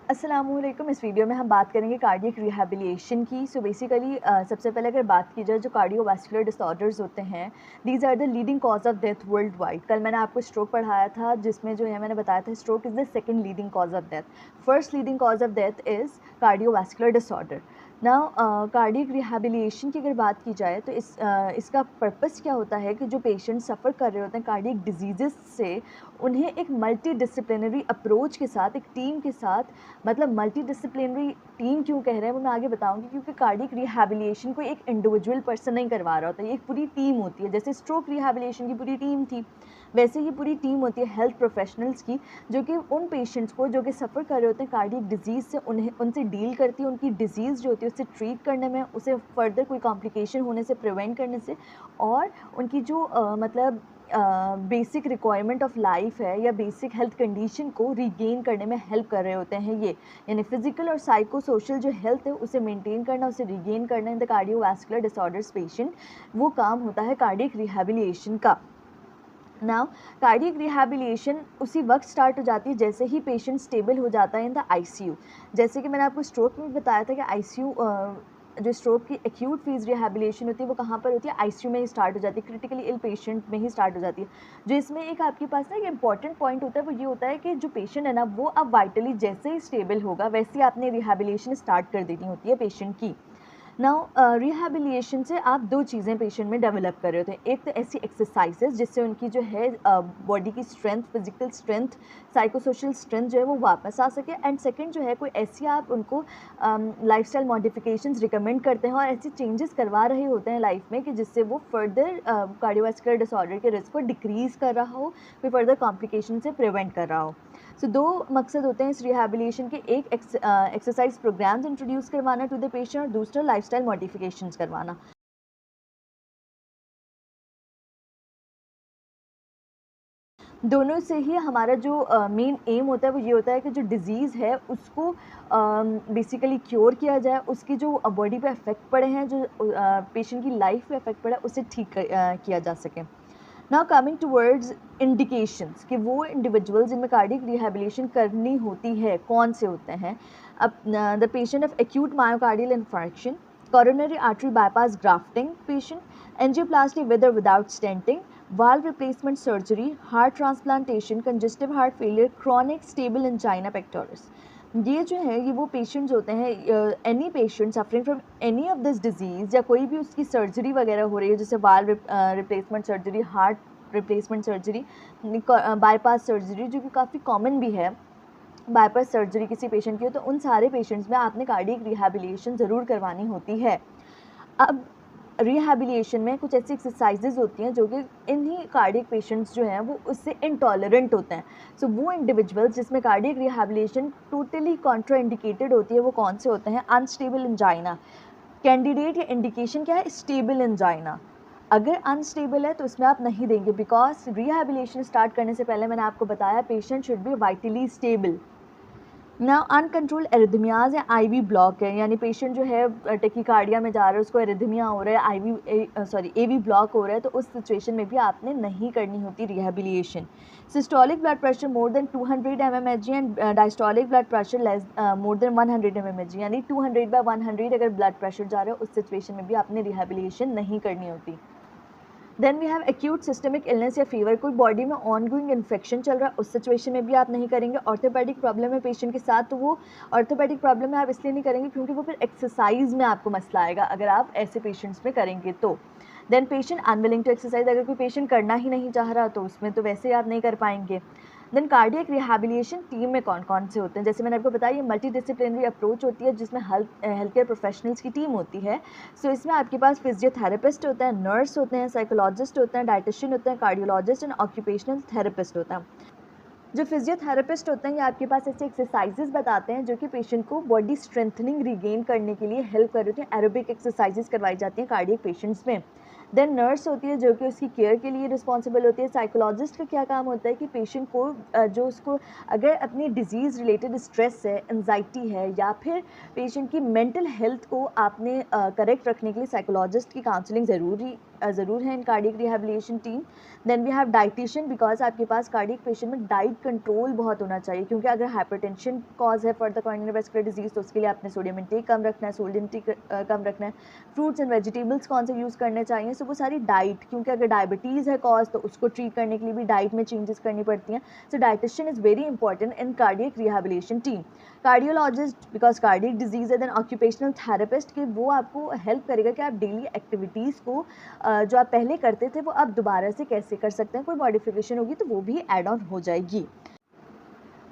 अस्सलामुअलैकुम। इस वीडियो में हम बात करेंगे कार्डियक रिहैबिलिटेशन की। सो बेसिकली सबसे पहले अगर बात की जाए जो कार्डियोवास्कुलर डिसऑर्डर्स होते हैं, these are the leading cause of death worldwide. कल मैंने आपको स्ट्रोक पढ़ाया था जिसमें जो है मैंने बताया था stroke is the second leading cause of death. First leading cause of death is cardiovascular disorder. Now cardiac rehabilitation की अगर बात की जाए तो इसका पर्पस क्या होता है कि जो पेशेंट सफ़र कर रहे होते हैं कार्डियक डिजीज़ से, उन्हें एक मल्टी डिसिप्लिनरी अप्रोच के साथ, एक टीम के साथ, मतलब मल्टी डिसिप्लिनरी टीम क्यों कह रहे हैं वो मैं आगे बताऊंगी, क्योंकि कार्डियक रिहैबिलिटेशन को एक इंडिविजुअल पर्सन नहीं करवा रहा होता, ये एक पूरी टीम होती है। जैसे स्ट्रोक रिहैबिलिटेशन की पूरी टीम थी, वैसे ये पूरी टीम होती है हेल्थ प्रोफेशनल्स की, जो कि उन पेशेंट्स को जो कि सफ़र कर रहे होते हैं कार्डियक डिजीज़ से, उनसे डील करती है, उनकी डिजीज़ जो होती है उससे ट्रीट करने में, उसे फर्दर कोई कॉम्प्लिकेशन होने से प्रिवेंट करने से, और उनकी जो मतलब बेसिक रिक्वायरमेंट ऑफ लाइफ है या बेसिक हेल्थ कंडीशन को रीगेन करने में हेल्प कर रहे होते हैं ये। यानी फिजिकल और साइको सोशल जो हेल्थ है उसे मेंटेन करना, उसे रीगेन करना in the cardiovascular disorders patient, वो काम होता है कार्डियक रिहैबिलिटेशन का। नाउ कार्डियक रिहैबिलिटेशन उसी वक्त स्टार्ट हो जाती है जैसे ही पेशेंट स्टेबल हो जाता है इन द आईसीयू। जैसे कि मैंने आपको स्ट्रोक में बताया था कि आईसीयू जो स्ट्रोक की एक्यूट फेज रिहैबिलिटेशन होती है वो कहाँ पर होती है, आईसीयू में ही स्टार्ट हो जाती है, क्रिटिकली इल पेशेंट में ही स्टार्ट हो जाती है। जो इसमें एक आपके पास ना एक इंपॉर्टेंट पॉइंट होता है वो ये होता है कि जो पेशेंट है ना वो अब वाइटली जैसे ही स्टेबल होगा वैसे ही आपने रिहैबिलिटेशन स्टार्ट कर देनी होती है पेशेंट की। नाउ रिहैबिलिटेशन से आप दो चीज़ें पेशेंट में डेवलप कर रहे होते हैं। एक तो ऐसी एक्सरसाइजेज जिससे उनकी जो है बॉडी की strength, physical strength, psychosocial strength जो है वो वापस आ सके, एंड सेकंड जो है कोई ऐसी आप उनको लाइफस्टाइल मॉडिफिकेशंस रिकमेंड करते हैं और ऐसी चेंजेस करवा रहे होते हैं लाइफ में कि जिससे वो फर्दर कार्डियोवास्कुलर डिसऑर्डर के रिस्क को डिक्रीज़ कर रहा हो, कोई फर्दर कॉम्प्लिकेशन से प्रिवेंट कर रहा हो। सो दो मकसद होते हैं इस रिहैबिलिटेशन के, एक एक्सरसाइज प्रोग्राम्स इंट्रोड्यूस करवाना टू द पेशेंट और दूसरा लाइफस्टाइल मॉडिफिकेशंस करवाना। दोनों से ही हमारा जो मेन एम होता है वो ये होता है कि जो डिज़ीज़ है उसको बेसिकली क्योर किया जाए, उसकी जो बॉडी पे इफ़ेक्ट पड़े हैं, जो पेशेंट की लाइफ पे इफ़ेक्ट पड़ा है उसे ठीक किया जा सके। नाउ कमिंग टूवर्ड्स इंडिकेशंस कि वो इंडिविजुअल्स जिनमें कार्डियक रिहैबिलिटेशन करनी होती है कौन से होते हैं। अब the patient of acute myocardial infarction, coronary artery bypass grafting patient, angioplasty with or without stenting, valve replacement surgery, heart transplantation, congestive heart failure, chronic stable angina pectoris। ये जो है ये वो पेशेंट्स होते हैं, any patient suffering from any of this disease या कोई भी उसकी सर्जरी वगैरह हो रही है, जैसे valve replacement surgery, heart replacement surgery, bypass surgery जो कि काफ़ी कॉमन भी है, बाईपास सर्जरी किसी पेशेंट की हो, तो उन सारे पेशेंट्स में आपने कार्डियक रिहैबिलिटेशन ज़रूर करवानी होती है। अब रिहैबिलिटेशन में कुछ ऐसी एक्सरसाइजेज होती हैं जो कि इन्हीं कार्डियक पेशेंट्स जो हैं वो उससे इंटॉलरेंट होते हैं। सो वो इंडिविजुअल्स जिसमें कार्डियक रिहैबिलिटेशन टोटली कॉन्ट्राइंडिकेटेड होती है वो कौन से होते हैं? Unstable angina. कैंडिडेट या इंडिकेशन क्या है? Stable angina. अगर अनस्टेबल है तो उसमें आप नहीं देंगे, बिकॉज रिहैबिलिटेशन स्टार्ट करने से पहले मैंने आपको बताया patient should be vitally stable. ना अनकंट्रोल्ड एरिथमियाज या आईवी ब्लॉक है, यानी पेशेंट जो है टेकिकार्डिया में जा रहा है, उसको एरिथमिया हो रहा है, एवी ब्लॉक हो रहा है, तो उस सिचुएशन में भी आपने नहीं करनी होती rehabilitation. Systolic blood pressure more than 200 mmHg and diastolic blood pressure less more than 100 mmHg, यानी 200/100 अगर ब्लड प्रेशर जा रहा है उस सिचुएशन में भी आपने रिहैबिलिटेशन नहीं करनी होती। Then we have acute systemic illness या फीवर, कोई बॉडी में ऑन गोइंग इन्फेक्शन चल रहा है उस सिचुएशन में भी आप नहीं करेंगे। ऑर्थोपेडिक प्रॉब्लम है पेशेंट के साथ, तो वो ऑर्थोपेडिक प्रॉब्लम में आप इसलिए नहीं करेंगे क्योंकि वो फिर एक्सरसाइज में आपको मसला आएगा अगर आप ऐसे पेशेंट्स में करेंगे तो। Then patient unwilling to exercise, अगर कोई पेशेंट करना ही नहीं चाह रहा तो उसमें तो वैसे आप नहीं कर पाएंगे। देन कार्डियक रिहैबिलिटेशन टीम में कौन कौन से होते हैं? जैसे मैंने आपको बताया ये मल्टी डिसिप्लिनरी अप्रोच होती है जिसमें हेल्थ केयर प्रोफेशनल्स की टीम होती है। सो इसमें आपके पास फिजियोथेरेपिस्ट होता है, नर्स होते हैं, साइकोलॉजिस्ट होते हैं, डाइटिशियन होते हैं, कार्डियोलॉजिस्ट एंड ऑक्यूपेशनल थेरेपिस्ट होता है। जो फिजियोथेरेपिस्ट होते हैं ये आपके पास ऐसे एक्सरसाइजेज बताते हैं जो कि पेशेंट को बॉडी स्ट्रेंथनिंग रीगेन करने के लिए हेल्प कर रही होती हैं। एरोबिक एक्सरसाइजेज करवाई जाती हैं कार्डियक पेशेंट्स में। देन नर्स होती है जो कि उसकी केयर के लिए रिस्पॉन्सिबल होती है। साइकोलॉजिस्ट का क्या काम होता है कि पेशेंट को जो उसको अगर अपनी डिजीज़ रिलेटेड स्ट्रेस है, एंजाइटी है, या फिर पेशेंट की मेंटल हेल्थ को आपने करेक्ट रखने के लिए साइकोलॉजिस्ट की काउंसलिंग ज़रूरी ज़रूर है in cardiac rehabilitation team. Then we have dietitian, because आपके पास कार्डियक पेशेंट में डाइट कंट्रोल बहुत होना चाहिए, क्योंकि अगर हाइपरटेंशन कॉज है for the coronary vascular disease तो उसके लिए आपने सोडियम इंटेक कम रखना है, सोल्ट इंटेक कम रखना है, फ्रूट्स एंड वेजिटेबल्स कौन से यूज़ करने चाहिए। सो वो सारी डाइट, क्योंकि अगर डायबिटीज़ है कॉज तो उसको ट्रीट करने के लिए भी डाइट में चेंजेस करनी पड़ती हैं। So dietitian is very important in cardiac rehabilitation team. Cardiologist, because cardiac disease है। देन ऑक्यूपेशनल थेरेपिस्ट, कि वो आपको हेल्प करेगा कि आप डेली एक्टिविटीज़ को जो आप पहले करते थे वो आप दोबारा से कैसे कर सकते हैं, कोई मॉडिफिकेशन होगी तो वो भी ऐड ऑन हो जाएगी।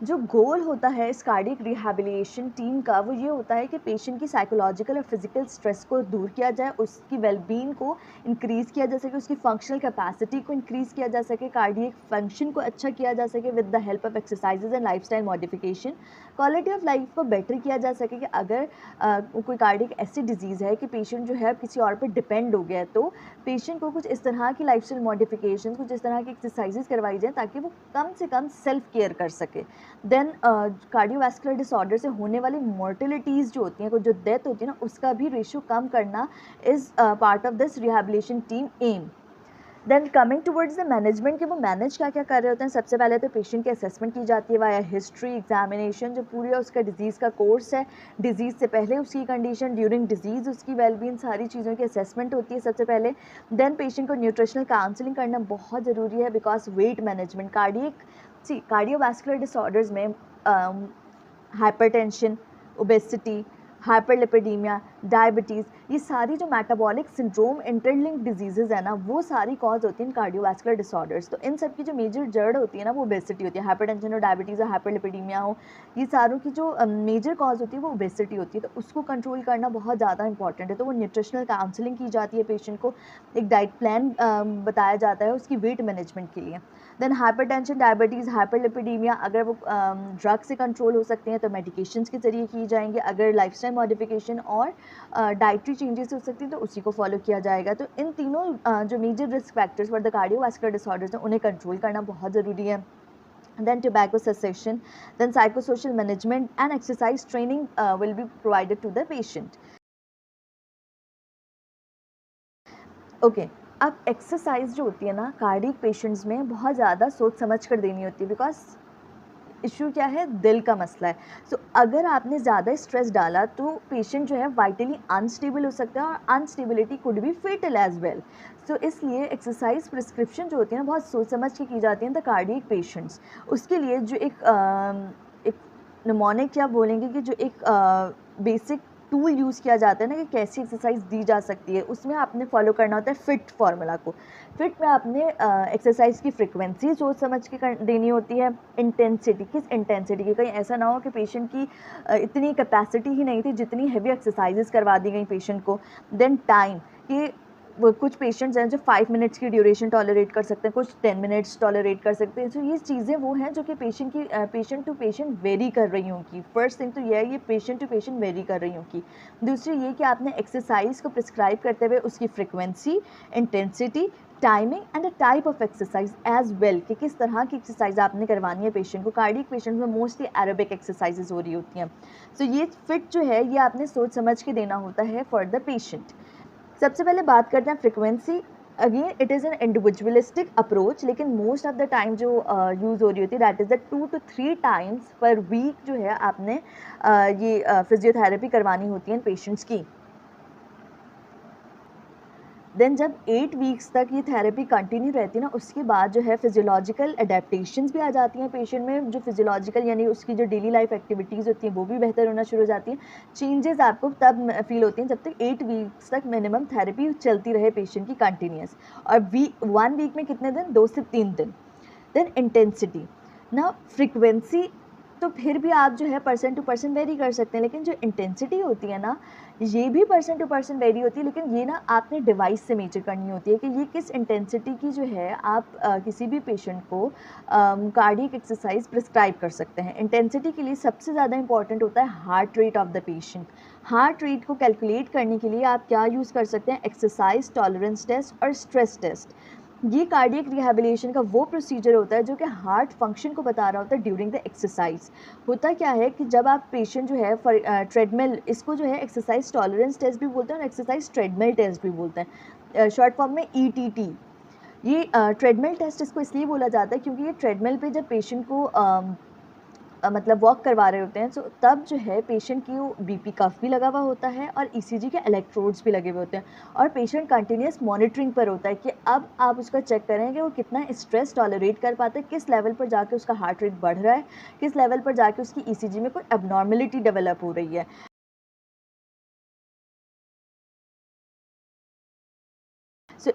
जो गोल होता है इस कार्डियक रिहैबिलिटेशन टीम का, वो ये होता है कि पेशेंट की साइकोलॉजिकल और फिजिकल स्ट्रेस को दूर किया जाए, उसकी वेलबींग को इंक्रीज़ किया जा सके, उसकी फंक्शनल कैपेसिटी को इंक्रीज़ किया जा सके, कार्डियक फंक्शन को अच्छा किया जा सके with the help of exercises and lifestyle modification. Quality of life को बेटर किया जा सके, कि अगर कोई कार्डियक ऐसी डिजीज़ है कि पेशेंट जो है किसी और पर डिपेंड हो गया है, तो पेशेंट को कुछ इस तरह की लाइफस्टाइल मॉडिफिकेशन, कुछ इस तरह की एक्सरसाइजेज करवाई जाए ताकि वो कम से कम सेल्फ केयर कर सके। देन कार्डियोवैस्कुलर डिसऑर्डर से होने वाली मोर्टेलिटीज़ जो होती हैं, जो डेथ होती है ना, उसका भी रेशियो कम करना is part of this rehabilitation team एम। Then coming towards the management, कि वो मैनेज क्या क्या कर रहे होते हैं। सबसे पहले तो पेशेंट की असेसमेंट की जाती है वाया हिस्ट्री, एग्जामिनेशन, जो पूरी उसका डिजीज़ का कोर्स है, डिजीज़ से पहले उसकी कंडीशन, ड्यूरिंग डिजीज़ उसकी वेलबींग, सारी चीज़ों की असेसमेंट होती है सबसे पहले। देन पेशेंट को न्यूट्रिशनल काउंसलिंग करना बहुत ज़रूरी है, because weight management, cardiovascular disorders में हाइपरटेंशन, ओबेसिटी, हाइपरलिपिडीमिया, डायबिटीज़, ये सारी जो मेटाबॉलिक सिंड्रोम इंटरलिंक्ड डिजीज़ेज़ है ना, वो सारी कॉज होती हैं कार्डियोवैस्कुलर डिसऑर्डर्स। तो इन सब की जो मेजर जड़ होती है ना, वो ओबेसिटी होती है। हाइपरटेंशन हो, डायबिटीज़ हो, हाइपरलिपिडीमिया हो, ये सारों की जो मेजर कॉज होती है वो ओबेसिटी होती है। तो उसको कंट्रोल करना बहुत ज़्यादा इंपॉर्टेंट है। तो वो न्यूट्रिशनल काउंसलिंग की जाती है, पेशेंट को एक डाइट प्लान बताया जाता है उसकी वेट मैनेजमेंट के लिए। देन हाइपरटेंशन, डायबिटीज़, हाइपरलिपिडीमिया, अगर वो ड्रग से कंट्रोल हो सकते हैं तो मेडिकेशंस के ज़रिए की जाएंगे। अगर लाइफस्टाइल मॉडिफिकेशन और डाइटरी चेंजेस हो सकती हैं तो उसी को फॉलो किया जाएगा। तो इन तीनों जो major risk factors for the cardiovascular disorders हैं, उन्हें कंट्रोल करना बहुत ज़रूरी है। Then tobacco cessation, then psychosocial management and exercise training will be provided to the patient. Okay, अब एक्सरसाइज जो होती है ना कार्डियक पेशेंट्स में बहुत ज़्यादा सोच समझ कर देनी होती है, बिकॉज इशू क्या है, दिल का मसला है। सो अगर आपने ज़्यादा स्ट्रेस डाला तो पेशेंट जो है वाइटली अनस्टेबल हो सकता है, और instability could be fatal as well. So इसलिए एक्सरसाइज प्रिस्क्रिप्शन जो होती है ना बहुत सोच समझ के की जाती है द कार्डियक पेशेंट्स। उसके लिए जो एक निमोनिक क्या बोलेंगे, कि जो एक बेसिक टूल यूज़ किया जाता है ना कि कैसी एक्सरसाइज दी जा सकती है, उसमें आपने फॉलो करना होता है फिट फार्मूला को। फिट में आपने एक्सरसाइज की फ्रिक्वेंसी सोच समझ के देनी होती है, इंटेंसिटी, किस इंटेंसिटी की, कहीं ऐसा ना हो कि पेशेंट की इतनी कैपेसिटी ही नहीं थी जितनी हैवी एक्सरसाइजेस करवा दी गई पेशेंट को। देन टाइम, कि वो कुछ पेशेंट्स हैं जो 5 मिनट्स की ड्यूरेशन टॉलरेट कर सकते हैं, कुछ 10 मिनट्स टॉलरेट कर सकते हैं। तो ये चीज़ें वो हैं जो कि पेशेंट टू पेशेंट वेरी कर रही होंगी। फर्स्ट थिंग तो ये है, ये पेशेंट टू पेशेंट वेरी कर रही होंगी। दूसरी ये कि आपने एक्सरसाइज को प्रिस्क्राइब करते हुए उसकी frequency, intensity, timing and the type of exercise as well, कि किस तरह की एक्सरसाइज आपने करवानी है पेशेंट को। कार्डियक पेशेंट में मोस्टली एरोबिक एक्सरसाइजेज हो रही होती हैं। सो ये फिट जो है ये आपने सोच समझ के देना होता है फॉर द पेशेंट। सबसे पहले बात करते हैं frequency. Again it is an individualistic approach, लेकिन मोस्ट ऑफ द टाइम जो यूज़ हो रही होती है that is the 2 to 3 times per week जो है आपने ये फिजियोथेरेपी करवानी होती है पेशेंट्स की। देन जब 8 वीक्स तक ये थेरेपी कंटिन्यू रहती है ना, उसके बाद जो है फिजियोलॉजिकल अडेप्टेशंस भी आ जाती हैं पेशेंट में। जो फिजियोलॉजिकल यानी उसकी जो डेली लाइफ एक्टिविटीज़ होती हैं वो भी बेहतर होना शुरू हो जाती हैं। चेंजेस आपको तब फील होती हैं जब तक 8 वीक्स तक मिनिमम थेरेपी चलती रहे पेशेंट की कंटिन्यूस। और 1 वीक में कितने दिन, 2 से 3 दिन। देन इंटेंसिटी ना, फ्रिक्वेंसी तो फिर भी आप जो है पर्सन टू पर्सन वेरी कर सकते हैं, लेकिन जो इंटेंसिटी होती है ना ये भी पर्सन टू पर्सन वेरी होती है। लेकिन ये ना आपने डिवाइस से मेजर करनी होती है कि ये किस इंटेंसिटी की जो है आप किसी भी पेशेंट को कार्डियक एक्सरसाइज प्रिस्क्राइब कर सकते हैं। इंटेंसिटी के लिए सबसे ज़्यादा इंपॉर्टेंट होता है heart rate of the patient. Heart rate को कैलकुलेट करने के लिए आप क्या यूज़ कर सकते हैं, एक्सरसाइज टॉलरेंस टेस्ट और स्ट्रेस टेस्ट। ये कार्डियक रिहैबिलिटेशन का वो प्रोसीजर होता है जो कि हार्ट फंक्शन को बता रहा होता है ड्यूरिंग द एक्सरसाइज। होता क्या है कि जब आप पेशेंट जो है ट्रेडमिल, इसको जो है एक्सरसाइज टॉलरेंस टेस्ट भी बोलते हैं और एक्सरसाइज ट्रेडमिल टेस्ट भी बोलते हैं। शॉर्ट फॉर्म में ईटीटी। ये ट्रेडमिल टेस्ट इसको इसलिए बोला जाता है क्योंकि ये ट्रेडमिल पे जब पेशेंट को मतलब वॉक करवा रहे होते हैं, तो तब जो है पेशेंट की वो बीपी कफ भी लगा हुआ होता है और ईसीजी के इलेक्ट्रोड्स भी लगे हुए होते हैं, और पेशेंट कंटिन्यूस मॉनिटरिंग पर होता है कि अब आप उसका चेक करें कि वो कितना स्ट्रेस टॉलरेट कर पाता है, किस लेवल पर जाके उसका हार्ट रेट बढ़ रहा है, किस लेवल पर जाके उसकी ईसीजी में कोई एबनॉर्मेलिटी डेवलप हो रही है।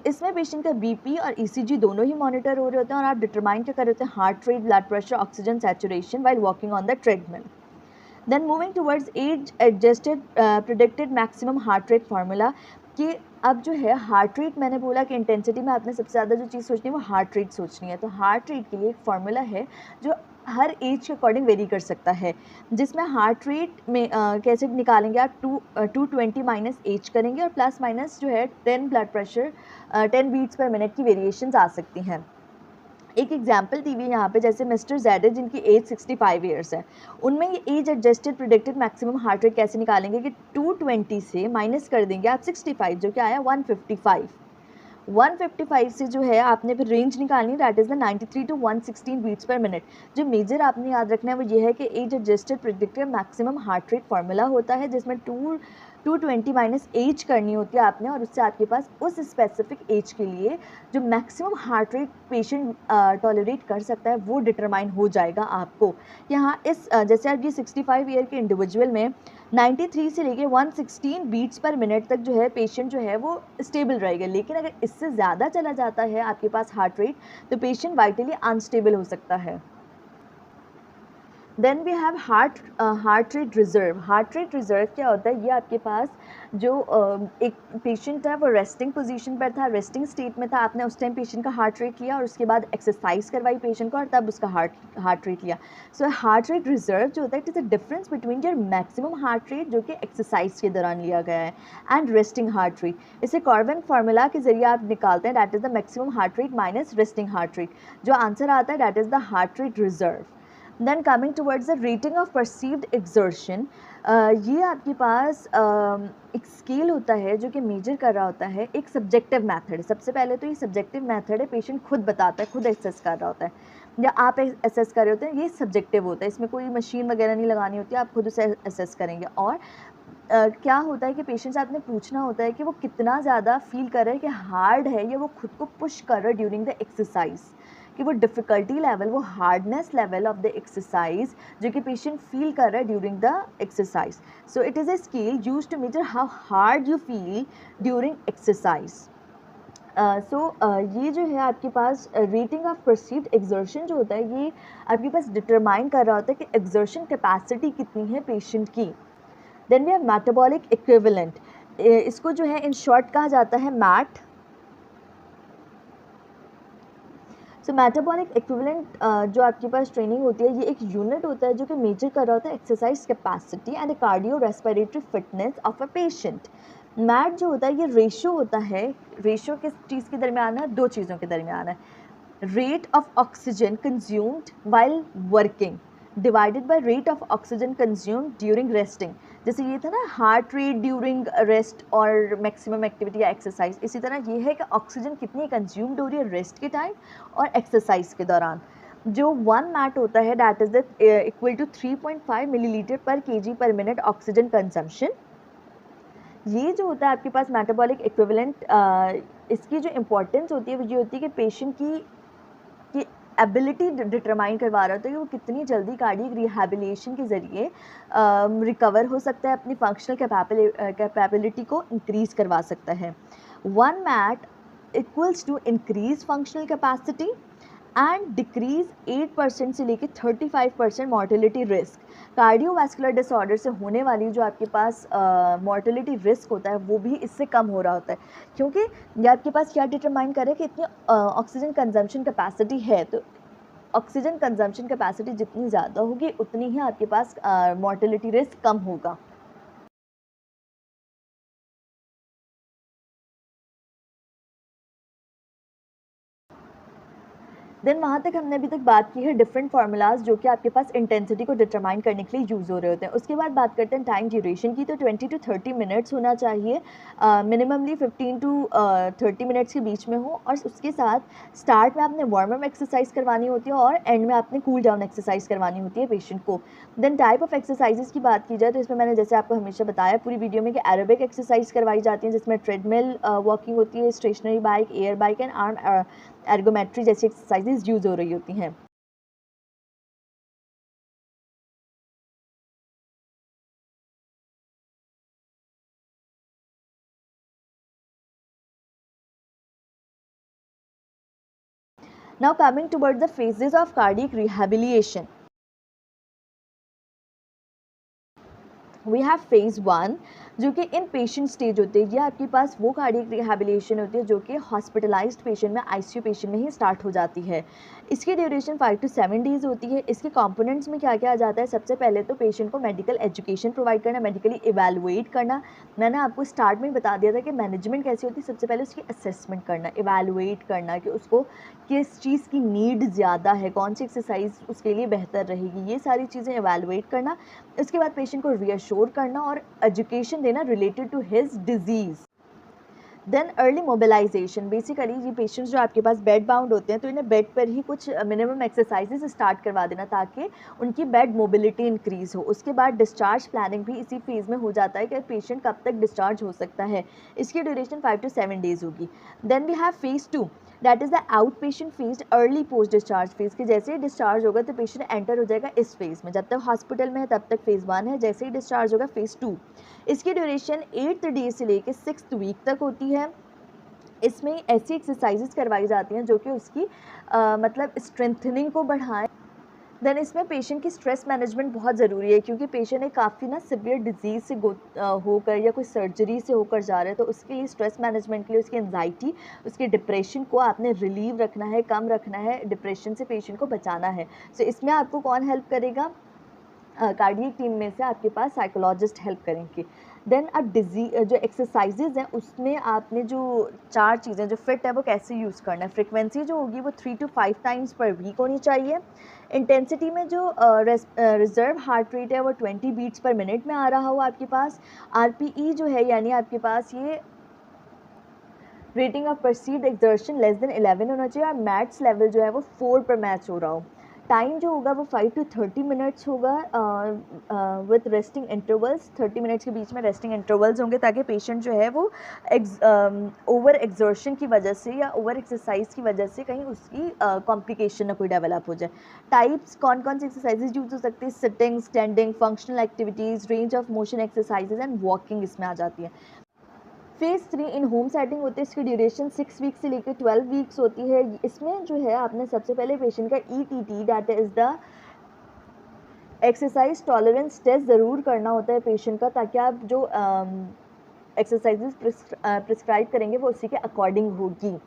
इसमें पेशेंट का बीपी और ईसीजी दोनों ही मॉनिटर हो रहे होते हैं, और आप डिटरमाइन क्या कर रहे होते हैं, heart rate, blood pressure, oxygen saturation while walking on the treadmill. Then moving towards age adjusted predicted maximum heart rate formula, कि अब जो है हार्ट रेट, मैंने बोला कि इंटेंसिटी में आपने सबसे ज़्यादा जो चीज़ सोचनी है वो हार्ट रेट सोचनी है। तो हार्ट रेट के लिए एक फार्मूला है जो हर एज के अकॉर्डिंग वेरी कर सकता है, जिसमें हार्ट रेट में कैसे निकालेंगे आप, 220 माइनस एज करेंगे और प्लस माइनस जो है 10 blood pressure 10 beats per minute की वेरिएशंस आ सकती हैं। एक एग्जाम्पल दी हुई है यहाँ पे, जैसे मिस्टर जेड है जिनकी एज 65 ईयर्स है, उनमें ये age adjusted predicted maximum heart rate कैसे निकालेंगे कि 220 से माइनस कर देंगे आप 65, जो क्या आया 155। 155 से जो है आपने फिर रेंज निकालनी है, that is the 93 to 116 beats per minute. जो मेजर आपने याद रखना है वो ये है कि age adjusted predicted maximum heart rate formula होता है, जिसमें 220 माइनस एज करनी होती है आपने, और उससे आपके पास उस स्पेसिफिक एज के लिए जो maximum heart rate patient tolerate कर सकता है वो डिटरमाइन हो जाएगा आपको। यहाँ इस जैसे आप ये 65 ईयर के इंडिविजुअल में 93 से लेके 116 बीट्स पर मिनट तक जो है पेशेंट जो है वो स्टेबल रहेगा, लेकिन अगर इससे ज़्यादा चला जाता है आपके पास हार्ट रेट, तो पेशेंट वाइटली अनस्टेबल हो सकता है। Then we have heart rate reserve. Heart rate reserve क्या होता है, ये आपके पास जो एक पेशेंट है वो रेस्टिंग पोजीशन पर था, रेस्टिंग स्टेट में था, आपने उस टाइम पेशेंट का हार्ट रेट लिया और उसके बाद एक्सरसाइज करवाई पेशेंट को और तब उसका हार्ट रेट लिया। सो हार्ट रेट रिजर्व जो होता है, it is a difference between your maximum heart rate जो कि एक्सरसाइज के दौरान लिया गया है एंड रेस्टिंग हार्ट रेट। इसे कॉर्बन फार्मूला के जरिए आप निकालते हैं, that is the maximum heart rate minus resting heart rate. जो आंसर आता है that is the heart rate reserve. Then coming towards the rating of perceived exertion, ये आपके पास एक स्केल होता है जो कि मेजर कर रहा होता है, एक सब्जेक्टिव मेथड है। सबसे पहले तो ये सब्जेक्टिव मेथड है, पेशेंट खुद बताता है, खुद एसेस कर रहा होता है, या आप एसेस कर रहे होते हैं, ये सब्जेक्टिव होता है, इसमें कोई मशीन वगैरह नहीं लगानी होती, आप खुद उसे एसेस करेंगे। और क्या होता है कि पेशेंट से आपने पूछना होता है कि वो कितना ज़्यादा फील कर रहा है कि हार्ड है, या वो खुद को पुश कर रहा है ड्यूरिंग द एक्सरसाइज, कि वो डिफ़िकल्टी लेवल, वो hardness level of the exercise जो कि पेशेंट फील कर रहा है during the exercise. So it is a scale used to measure how hard you feel during exercise. ये जो है आपके पास रेटिंग ऑफ परसीव्ड एक्सर्शन जो होता है, ये आपके पास डिटरमाइन कर रहा होता है कि एक्सर्शन कैपेसिटी कितनी है पेशेंट की। Then we have metabolic equivalent, इसको जो है इन शॉर्ट कहा जाता है मैट। सो मेटाबॉलिक इक्विवेलेंट जो आपके पास ट्रेनिंग होती है, ये एक यूनिट होता है जो कि मेजर कर रहा होता है exercise capacity and cardio respiratory fitness of a patient. MET जो होता है ये रेशो होता है, रेशो किस चीज़ के दरमियान है, दो चीज़ों के दरमियान है, rate of oxygen consumed while working divided by rate of oxygen consumed during resting. जैसे ये था ना हार्ट रेट ड्यूरिंग रेस्ट और मैक्सिमम एक्टिविटी या एक्सरसाइज, इसी तरह ये है कि ऑक्सीजन कितनी कंज्यूम्ड हो रही है रेस्ट के टाइम और एक्सरसाइज के दौरान। जो वन मैट होता है that is the equal to 3.5 millilitre per KG per minute oxygen consumption. ये जो होता है आपके पास मेटाबॉलिक इक्विवेलेंट, इसकी जो इम्पोर्टेंस होती है वो ये होती है कि पेशेंट की एबिलिटी डिटरमाइन करवा रहा होता है कि वो कितनी जल्दी कार्डियक रिहैबिलिटेशन के ज़रिए रिकवर हो सकता है, अपनी फंक्शनल कैपेबिलिटी को इंक्रीज़ करवा सकता है। One MET equals to increase functional capacity and decrease 8% से लेकर 35% मॉर्टेलिटी रिस्क। कार्डियोवैस्कुलर डिसऑर्डर से होने वाली जो आपके पास मॉर्टेलिटी रिस्क होता है वो भी इससे कम हो रहा होता है, क्योंकि ये आपके पास क्या डिटरमाइन करे कि इतनी ऑक्सीजन कंजम्पशन कैपेसिटी है, तो ऑक्सीजन कंजम्पशन कैपेसिटी जितनी ज़्यादा होगी उतनी ही आपके पास मॉर्टेलिटी रिस्क कम होगा। देन वहाँ तक हमने अभी तक बात की है डिफरेंट फार्मूलाज जो कि आपके पास इंटेंसिटी को डिटरमाइन करने के लिए यूज़ हो रहे होते हैं। उसके बाद बात करते हैं टाइम ड्यूरेशन की, तो 20 टू 30 मिनट्स होना चाहिए, मिनिममली 15 टू 30 मिनट्स के बीच में हो। और उसके साथ स्टार्ट में आपने वार्म अप एक्सरसाइज करवानी होती है और एंड में आपने कूल डाउन एक्सरसाइज करवानी होती है पेशेंट को। देन टाइप ऑफ एक्सरसाइजेस की बात की जाए तो इसमें मैंने जैसे आपको हमेशा बताया पूरी वीडियो में कि एरोबिक एक्सरसाइज करवाई जाती है, जिसमें ट्रेडमिल वॉकिंग होती है, stationary bike, air bike and arm ergometry जैसी एक्सरसाइजेज यूज़ हो रही होती हैं। Now coming towards the phases of cardiac rehabilitation. We have phase 1 जो कि इन पेशेंट स्टेज होते हैं। ये आपके पास वो कार्डियक रिहैबिलिटेशन होती है जो कि हॉस्पिटलाइज्ड पेशेंट में, आईसीयू पेशेंट में ही स्टार्ट हो जाती है। इसकी ड्यूरेशन 5 टू 7 डेज़ होती है। इसके कंपोनेंट्स में क्या क्या आ जाता है? सबसे पहले तो पेशेंट को मेडिकल एजुकेशन प्रोवाइड करना, मेडिकली इवैल्यूएट करना। मैंने आपको स्टार्ट में बता दिया था कि मैनेजमेंट कैसी होती है। सबसे पहले उसकी असेसमेंट करना, इवैल्यूएट करना कि उसको किस चीज़ की नीड ज़्यादा है, कौन सी एक्सरसाइज उसके लिए बेहतर रहेगी, ये सारी चीज़ें इवैल्यूएट करना। इसके बाद पेशेंट को रीअश्योर करना और एजुकेशन देना related to his disease. Then early mobilisation, basically ये पेशेंट्स जो आपके पास बेड बाउंड होते हैं तो इन्हें बेड पर ही कुछ मिनिमम एक्सरसाइजेज स्टार्ट करवा देना ताकि उनकी बेड मोबिलिटी इंक्रीज़ हो। उसके बाद डिस्चार्ज प्लानिंग भी इसी फेज़ में हो जाता है कि पेशेंट कब तक डिस्चार्ज हो सकता है। इसकी ड्यूरेशन 5 टू 7 डेज़ होगी। Then we have phase 2 that is the outpatient phase, early post discharge phase के जैसे ही डिस्चार्ज होगा तो पेशेंट एंटर हो जाएगा इस फेज़ में। जब तक हॉस्पिटल में है तब तक फेज़ 1 है, जैसे ही डिस्चार्ज होगा फेज़ 2। इसकी ड्यूरेशन 8th डे से लेकर 6th वीक तक होती है। इसमें ऐसी एक्सरसाइजेज करवाई जाती हैं जो कि उसकी मतलब स्ट्रेंथनिंग को बढ़ाएं। देन इसमें पेशेंट की स्ट्रेस मैनेजमेंट बहुत ज़रूरी है क्योंकि पेशेंट एक काफ़ी ना सिवियर डिजीज़ से होकर या कोई सर्जरी से होकर जा रहा है, तो उसके लिए स्ट्रेस मैनेजमेंट के लिए उसकी एंजाइटी, उसके डिप्रेशन को आपने रिलीव रखना है, कम रखना है, डिप्रेशन से पेशेंट को बचाना है। सो इसमें आपको कौन हेल्प करेगा? कार्डियक टीम में से आपके पास साइकोलॉजिस्ट हेल्प करेंगे। देन अब जो एक्सरसाइजेज हैं उसमें आपने जो 4 चीज़ें जो फिट है वो कैसे यूज़ करना है। फ्रिक्वेंसी जो होगी वो 3 टू 5 टाइम्स पर वीक होनी चाहिए। इंटेंसिटी में जो रिजर्व हार्ट रेट है वो 20 बीट्स पर मिनट में आ रहा हो आपके पास। आरपीई जो है यानी आपके पास ये rating of perceived exertion less than 11 होना चाहिए और मैथ्स लेवल जो है वो 4 पर मैच हो रहा हो। टाइम जो होगा वो 5 टू 30 मिनट्स होगा विथ रेस्टिंग इंटरवल्स। 30 मिनट्स के बीच में रेस्टिंग इंटरवल्स होंगे ताकि पेशेंट जो है वो ओवर एक्सर्शन की वजह से या ओवर एक्सरसाइज की वजह से कहीं उसकी कॉम्प्लिकेशन ना कोई डेवलप हो जाए। टाइप्स कौन कौन सी एक्सरसाइजेज यूज हो सकती है? Sitting, standing, functional activities, range of motion exercises and walking इसमें आ जाती है। फेज़ 3 इन होम सेटिंग होती है। इसकी ड्यूरेशन 6 वीक से लेकर 12 वीक्स होती है। इसमें जो है आपने सबसे पहले पेशेंट का ETT that is the exercise tolerance test ज़रूर करना होता है पेशेंट का, ताकि आप जो एक्सरसाइजेज प्रिस्क्राइब करेंगे वो उसी के अकॉर्डिंग होगी।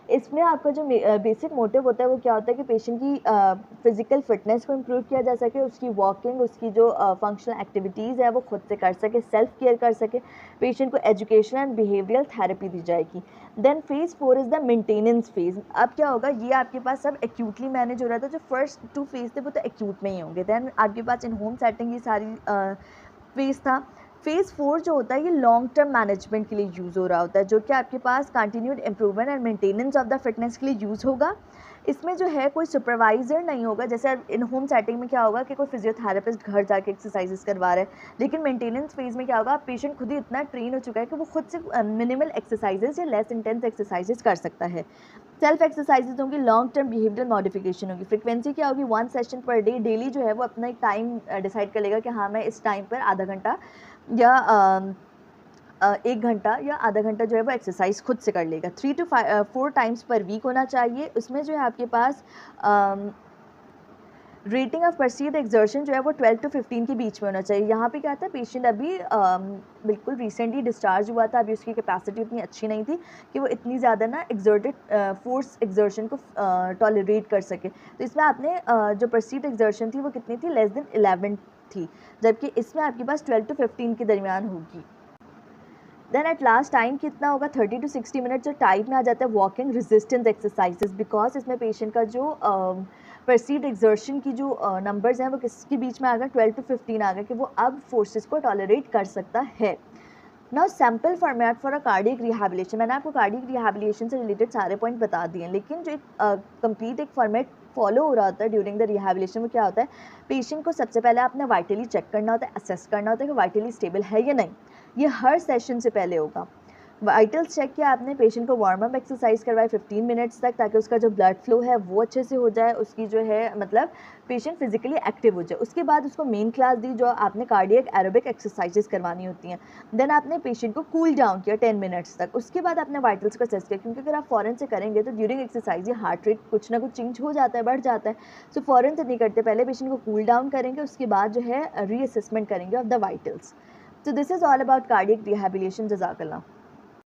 इसमें आपका जो बेसिक मोटिव होता है वो क्या होता है कि पेशेंट की फिज़िकल फिटनेस को इम्प्रूव किया जा सके, उसकी वॉकिंग, उसकी जो फंक्शनल एक्टिविटीज़ है वो खुद से कर सके, सेल्फ केयर कर सके। पेशेंट को एजुकेशन एंड बिहेवियरल थेरेपी दी जाएगी। Then phase 4 is the maintenance phase. अब क्या होगा, ये आपके पास सब एक्यूटली मैनेज हो रहा था। जो फर्स्ट 2 फेज़ थे वो तो एक्यूट में ही होंगे। देन आपके पास इन होम सेटिंग ये सारी फेज़ था। फेज़ 4 जो होता है ये लॉन्ग टर्म मैनेजमेंट के लिए यूज़ हो रहा होता है, जो कि आपके पास continued improvement and maintenance of the fitness के लिए यूज़ होगा। इसमें जो है कोई सुपरवाइज़र नहीं होगा। जैसे इन होम सेटिंग में क्या होगा कि कोई फिजियोथेरेपिस्ट घर जाके एक्सरसाइजेस करवा रहा है, लेकिन मेंटेनेंस फेज़ में क्या होगा, पेशेंट खुद ही इतना ट्रेन हो चुका है कि वो खुद से मिनिमल एक्सरसाइजेस या लेस इंटेंस एक्सरसाइजेस कर सकता है। सेल्फ एक्सरसाइजेज होंगी, लॉन्ग टर्म बिहेवियरल मॉडिफिकेशन होगी। फ्रिक्वेंसी क्या होगी? 1 सेशन पर डे। डेली जो है वो अपना एक टाइम डिसाइड कर लेगा कि हाँ मैं इस टाइम पर आधा घंटा या 1 घंटा या आधा घंटा जो है वो एक्सरसाइज खुद से कर लेगा। 3 टू 4 टाइम्स पर वीक होना चाहिए। उसमें जो है आपके पास रेटिंग ऑफ परसीव्ड एक्सर्शन जो है वो 12 टू 15 के बीच में होना चाहिए। यहाँ पे क्या था, पेशेंट अभी बिल्कुल रिसेंटली डिस्चार्ज हुआ था, अभी उसकी कैपेसिटी इतनी अच्छी नहीं थी कि वो इतनी ज़्यादा ना एक्सर्टेड फोर्स एक्सर्शन को टॉलरेट कर सके। तो इसमें आपने जो परसीव्ड एक्सर्शन थी वो कितनी थी? लेस देन 11 थी, जबकि इसमें आपके पास 12 टू 15 के दरमियान होगी। देन एट लास्ट टाइम कितना होगा 30 to 60 मिनट, जो टाइप में आ जाता है वॉकिंग रेजिस्टेंस एक्सरसाइजेज, बिकॉज इसमें पेशेंट का जो परसीव्ड एक्सर्शन की जो नंबर्स हैं वो किसके बीच में आ गए, 12 to 15 आ गए कि वो अब फोर्सेस को टॉलरेट कर सकता है। Now sample format for a cardiac rehabilitation, मैंने आपको कार्डियक रिहैबिलिटेशन से रिलेटेड सारे पॉइंट बता दिए हैं, लेकिन जो एक कंप्लीट एक फॉर्मेट फॉलो हो रहा होता है ड्यूरिंग द रिहैबिलिटेशन, वो क्या होता है, पेशेंट को सबसे पहले आपने वाइटली चेक करना होता है, असेस करना होता है कि वाइटली स्टेबल है या नहीं। ये हर सेशन से पहले होगा। वाइटल्स चेक किया आपने, पेशेंट को वार्म अप एक्सरसाइज करवाए 15 मिनट्स तक, ताकि उसका जो ब्लड फ्लो है वो अच्छे से हो जाए, उसकी जो है मतलब पेशेंट फिजिकली एक्टिव हो जाए। उसके बाद उसको मेन क्लास दी जो आपने कार्डियक एरोबिक एक्सरसाइजेस करवानी होती हैं। देन आपने पेशेंट को कूल डाउन किया 10 मिनट्स तक। उसके बाद आपने वाइटल्स को असेस किया, क्योंकि अगर आप फ़ौरन से करेंगे तो ड्यूरिंग एक्सरसाइज ये हार्ट रेट कुछ ना कुछ चेंज हो जाता है, बढ़ जाता है। सो फ़ौरन से नहीं करते, पहले पेशेंट को कूल डाउन करेंगे, उसके बाद जो है रीअसेसमेंट करेंगे of the vitals. So this is all about cardiac rehabilitation. Jazakallah.